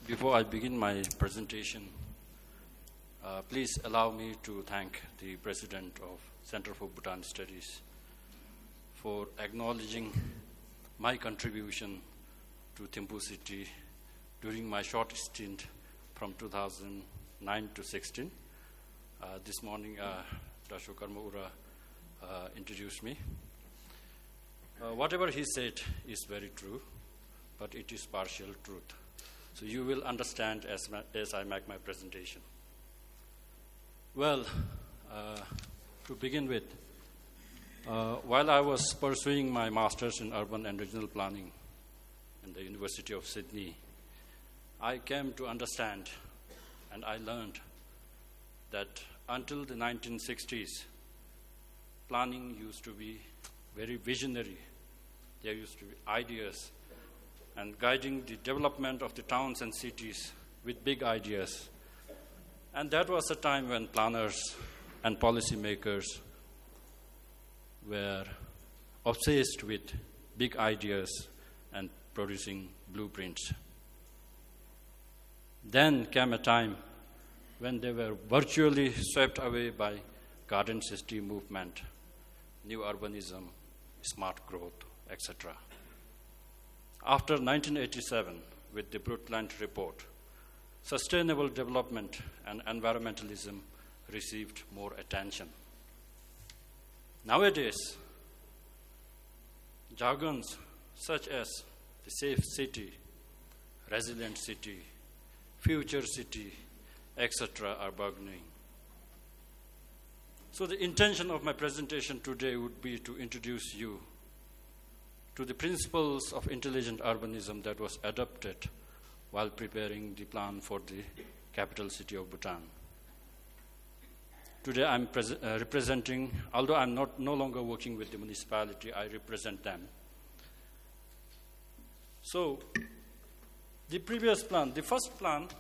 Before I begin my presentation, please allow me to thank the President of Center for Bhutan Studies for acknowledging my contribution to Thimphu city during my short stint from 2009 to 16. This morning, Dr. Karmaura introduced me. Whatever he said is very true, but it is partial truth. So you will understand as I make my presentation. Well, to begin with, while I was pursuing my master's in urban and regional planning in the University of Sydney, I came to understand and I learned that until the 1960s, planning used to be very visionary. There used to be ideas and guiding the development of the towns and cities with big ideas. And that was a time when planners and policymakers were obsessed with big ideas and producing blueprints. Then came a time when they were virtually swept away by garden city movement, new urbanism, smart growth, etc. After 1987, with the Brundtland Report, sustainable development and environmentalism received more attention. Nowadays, jargons such as the safe city, resilient city, future city, etc. are burgeoning. So the intention of my presentation today would be to introduce you to the principles of intelligent urbanism that was adopted while preparing the plan for the capital city of Bhutan. Today I'm representing, although I'm no longer working with the municipality, I represent them. So the previous plan, the first plan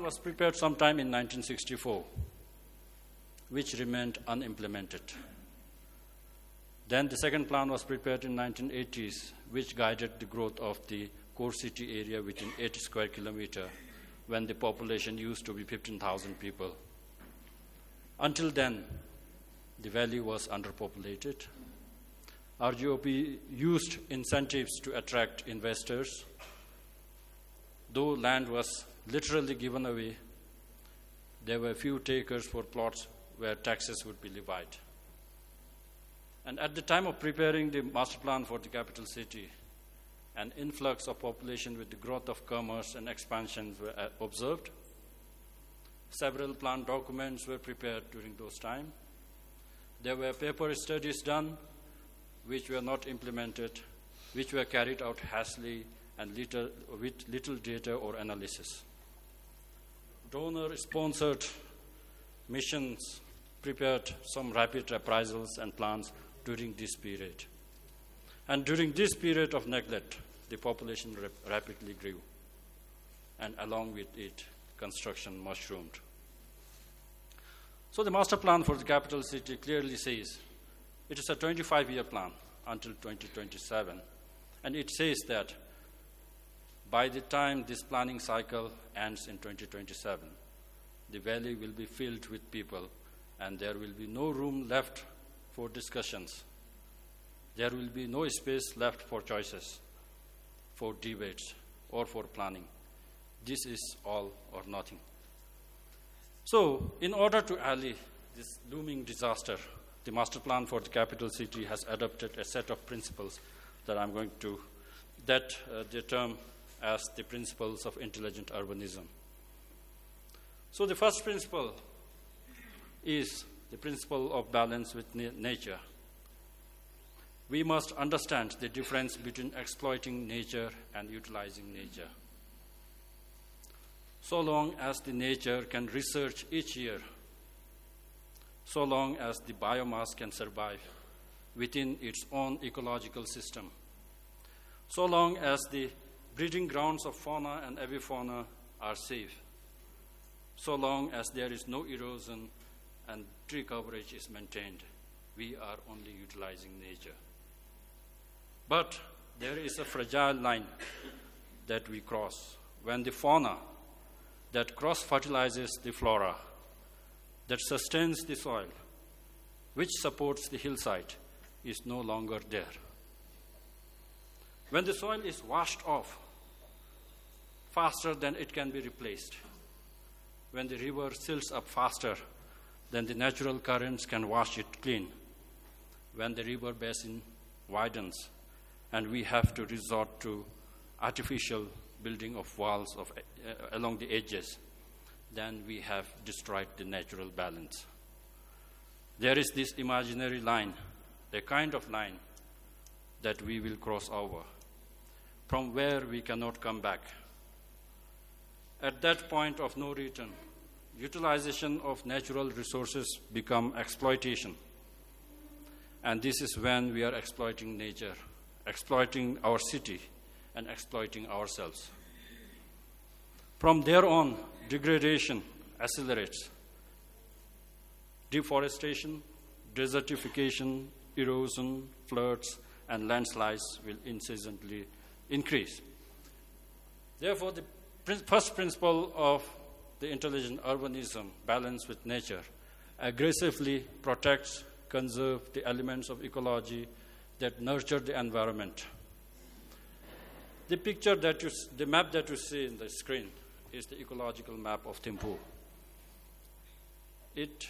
was prepared sometime in 1964, which remained unimplemented. Then the second plan was prepared in 1980s, which guided the growth of the core city area within 8 square kilometers, when the population used to be 15,000 people. Until then, the valley was underpopulated. RGOP used incentives to attract investors. Though land was literally given away, there were few takers for plots where taxes would be levied. And at the time of preparing the master plan for the capital city, an influx of population with the growth of commerce and expansions were observed. Several plan documents were prepared during those times. There were paper studies done which were not implemented, which were carried out hastily and with little data or analysis. Donor-sponsored missions prepared some rapid reprisals and plans during this period. And during this period of neglect, the population rapidly grew, and along with it, construction mushroomed. So the master plan for the capital city clearly says it is a 25-year plan until 2027, and it says that by the time this planning cycle ends in 2027, the valley will be filled with people, and there will be no room left for discussions. There will be no space left for choices, for debates, or for planning. This is all or nothing. So, in order to allay this looming disaster, the master plan for the capital city has adopted a set of principles that I'm going to, they term as the principles of intelligent urbanism. So the first principle is the principle of balance with nature. We must understand the difference between exploiting nature and utilizing nature. So long as the nature can research each year, so long as the biomass can survive within its own ecological system, so long as the breeding grounds of fauna and avifauna are safe, so long as there is no erosion and tree coverage is maintained, we are only utilizing nature. But there is a fragile line that we cross, when the fauna that cross-fertilizes the flora, that sustains the soil, which supports the hillside, is no longer there. When the soil is washed off faster than it can be replaced, when the river silts up faster than the natural currents can wash it clean, when the river basin widens and we have to resort to artificial building of walls along the edges, then we have destroyed the natural balance. There is this imaginary line, a kind of line that we will cross over, from where we cannot come back. At that point of no return, utilization of natural resources become exploitation. And this is when we are exploiting nature, exploiting our city, and exploiting ourselves. From there on, degradation accelerates. Deforestation, desertification, erosion, floods, and landslides will incessantly increase. Therefore, the first principle of the intelligent urbanism, balance with nature, aggressively protects, conserves the elements of ecology that nurture the environment. The map that you see in the screen is the Ecological Map of Tempo. It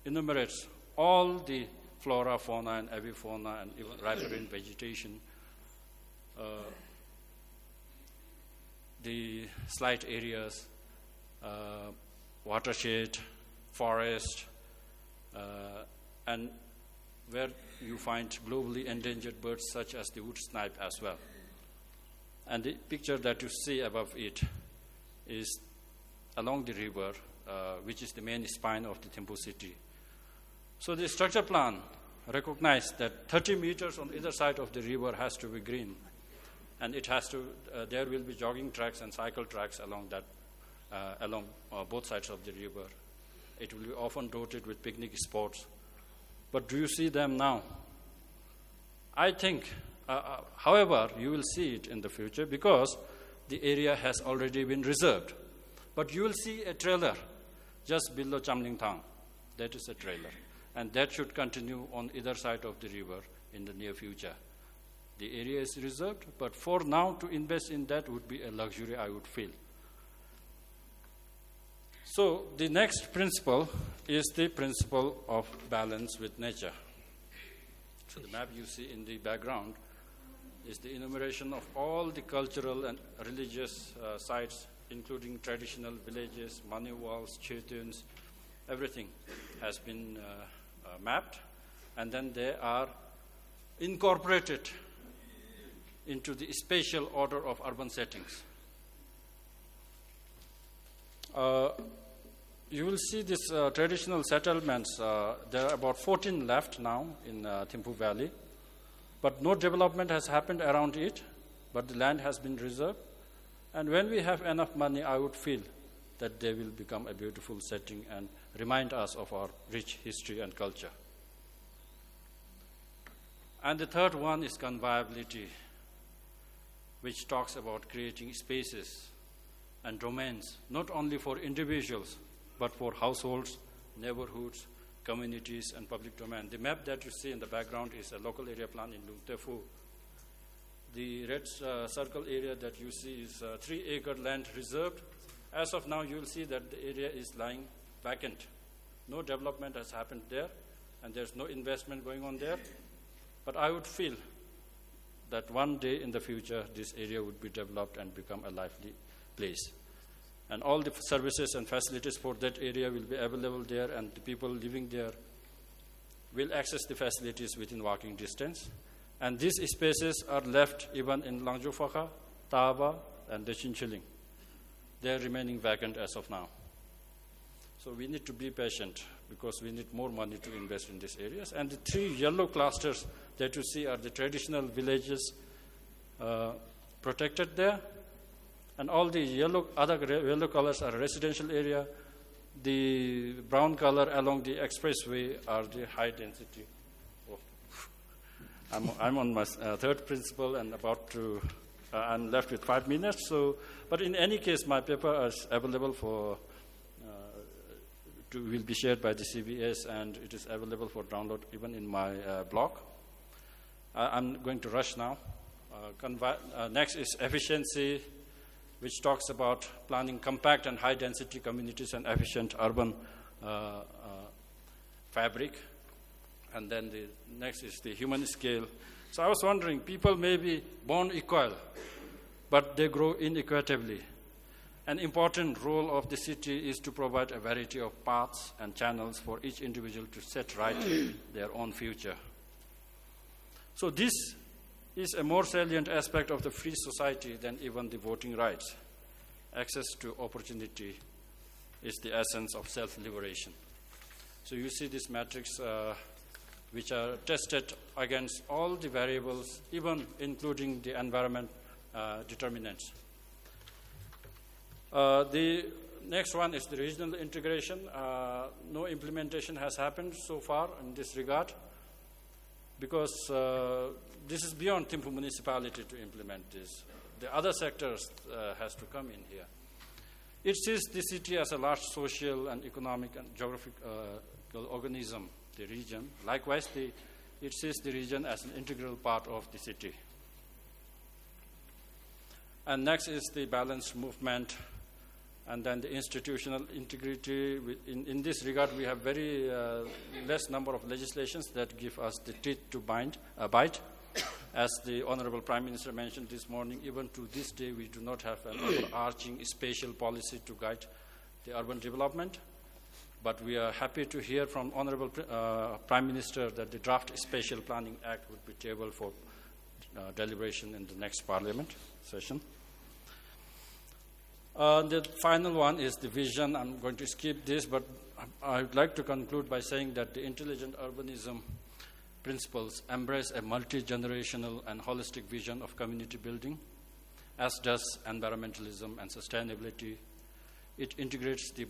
enumerates all the flora, fauna, and avifauna, and even riparian vegetation, the slight areas, watershed, forest, and where you find globally endangered birds such as the wood snipe as well. And the picture that you see above it is along the river, which is the main spine of the Tempo city. So the structure plan recognized that 30 meters on either side of the river has to be green. And it has to, there will be jogging tracks and cycle tracks along both sides of the river. It will be often dotted with picnic spots. But do you see them now? I think, however, you will see it in the future because the area has already been reserved. But you will see a trailer just below Chamling Town. That is a trailer. And that should continue on either side of the river in the near future. The area is reserved, but for now to invest in that would be a luxury, I would feel. So the next principle is the principle of balance with nature. So the map you see in the background is the enumeration of all the cultural and religious sites, including traditional villages, mani walls, chetuns, everything has been mapped, and then they are incorporated into the spatial order of urban settings. You will see these traditional settlements. There are about 14 left now in Thimphu Valley, but no development has happened around it, but the land has been reserved. And when we have enough money, I would feel that they will become a beautiful setting and remind us of our rich history and culture. And the third one is conviviality, which talks about creating spaces and domains, not only for individuals, but for households, neighborhoods, communities, and public domain. The map that you see in the background is a local area plan in Lung Tefu. The red circle area that you see is 3-acre land reserved. As of now, you will see that the area is lying vacant. No development has happened there, and there's no investment going on there. But I would feel that one day in the future, this area would be developed and become a lively place. And all the services and facilities for that area will be available there, and the people living there will access the facilities within walking distance. And these spaces are left even in Langjofaka, Taba, and Dechinchiling. They are remaining vacant as of now. So we need to be patient because we need more money to invest in these areas. And the 3 yellow clusters that you see are the traditional villages protected there. And all the other yellow colors are residential area. The brown color along the expressway are the high density. Oh. I'm on my third principle and about to I'm left with 5 minutes. But in any case, my paper is available for, will be shared by the CBS, and it is available for download even in my blog. I'm going to rush now. Next is efficiency, which talks about planning compact and high-density communities and efficient urban fabric. And then the next is the human scale. So I was wondering, people may be born equal, but they grow inequitably. An important role of the city is to provide a variety of paths and channels for each individual to set right their own future. So this is a more salient aspect of the free society than even the voting rights. Access to opportunity is the essence of self-liberation. So you see this matrix which are tested against all the variables, even including the environment determinants. The next one is the regional integration. No implementation has happened so far in this regard, because this is beyond Thimphu municipality to implement this. The other sectors has to come in here. It sees the city as a large social and economic and geographical organism, the region. Likewise, it sees the region as an integral part of the city. And next is the balanced movement, and then the institutional integrity. In this regard, we have very less number of legislations that give us the teeth to bite. As the Honorable Prime Minister mentioned this morning, even to this day, we do not have an overarching spatial policy to guide the urban development. But we are happy to hear from Honorable Prime Minister that the draft Spatial Planning Act would be tabled for deliberation in the next Parliament session. The final one is the vision. I'm going to skip this, but I would like to conclude by saying that the intelligent urbanism principles embrace a multi-generational and holistic vision of community building, as does environmentalism and sustainability. It integrates the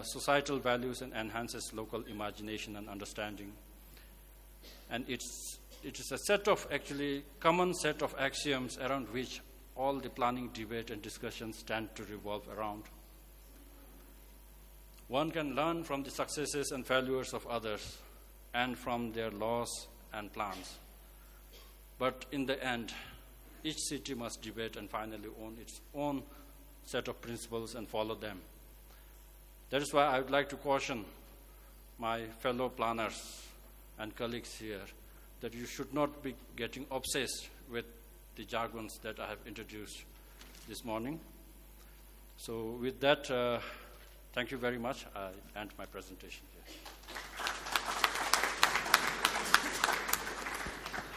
societal values and enhances local imagination and understanding. And it is a set of common set of axioms around which all the planning, debate, and discussions tend to revolve around. One can learn from the successes and failures of others and from their laws and plans. But in the end, each city must debate and finally own its own set of principles and follow them. That is why I would like to caution my fellow planners and colleagues here that you should not be getting obsessed with the jargons that I have introduced this morning. So with that, thank you very much. I end my presentation here.